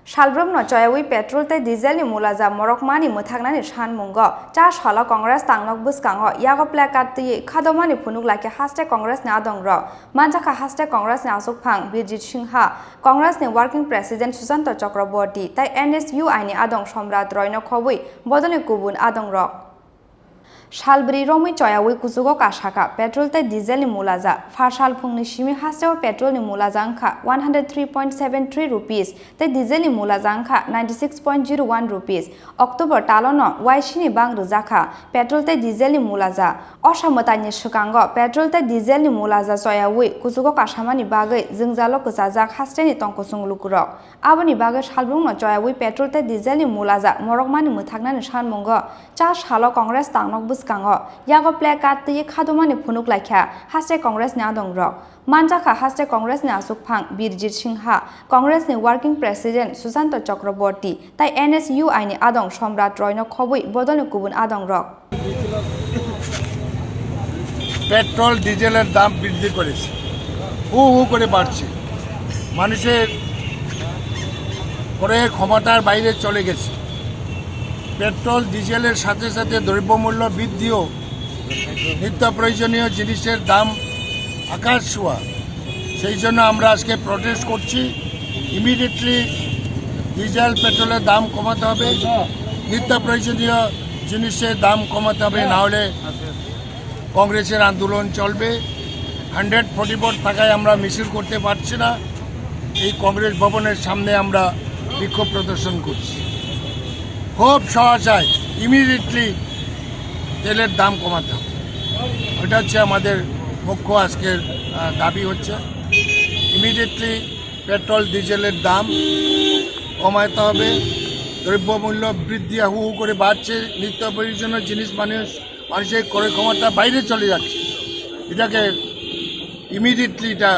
Shalbrumno Choyawi Petrol te Dieselni Mulaja Morokmani Mwthaknani Sanmungo cha shala Congress tangnok buskango yago placard ti Khadumani Phunukha ke hashtag Congress ni adongro manjaka hashtag Congress ni asukphang Birjit Singha Congress ni working president Susanto Chakraborty tai NSUI ni adong Somrat Royno khobui bodoni kubun adongro Shalbri Romi Choyawi Kusugo Kashaka Petrol te Dieselni Mulaja Farshal Phungni Shimi hashtag Petrol ni Mulaja angkha 103.73 rupees te Dieselni Mulaja angkha 96.01 rupees October talono Chini bang rujaka Petrol te Dieselni Mulaja Oshamotani Shukango Petrol te Dieselni Mulaja Choyawi Kusugo Kashamani bagai Jingjalo Kusajak hasteni tongkusung lukurok Aboni bagai Shalbrungno Choyawi Petrol te Dieselni Mulaja Morokmani Mwthaknani Sanmungo cha shalo Congress tangnok buskango yago placard ti Khadumani Phunukha hashtag Congress ni adongrok manjaka hashtag Congress ni asukphang Birjit Singha Congress ni working president Susanto Chakraborty tai NSUI ni adong Somrat Royno khobui bodoni kubun adongrok petrol ডিজেলের দাম বৃদ্ধি করেছে হু হু করে বাড়ছে মানুষের ক্রয়ের ক্ষমতার বাইরে চলে গেছে পেট্রোল ডিজেলের সাথে সাথে দ্রব্যমূল্য বৃদ্ধিও নিত্য প্রয়োজনীয় জিনিসের দাম আকাশ ছোঁয়া সেই জন্য আমরা আজকে প্রটেস্ট করছি ইমিডিয়েটলি ডিজেল পেট্রোলের দাম কমাতে হবে নিত্য প্রয়োজনীয় জিনিসের দাম কমাতে হবে না হলে কংগ্রেসের আন্দোলন চলবে 144 টাকায় আমরা মিছিল করতে পারছি না এই কংগ্রেস ভবনের সামনে আমরা বিক্ষোভ প্রদর্শন করছি খুব সহসায় ইমিডিয়েটলি তেলের দাম কমাতে হবে ওটা হচ্ছে আমাদের মুখ্য আজকের দাবি হচ্ছে ইমিডিয়েটলি পেট্রোল ডিজেলের দাম কমাতে হবে দ্রব্যমূল্য বৃদ্ধি হু হু করে বাড়ছে নিত্য প্রয়োজনীয় জিনিস মানুষের ক্রয় ক্ষমতা বাইরে চলে যাচ্ছে এটাকে ইমিডিয়েটলি এটা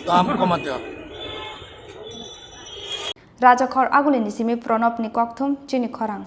দাম কমাতে হবে Raja Khor Agulini Simi Pronop ni Kokthum Chini Khorang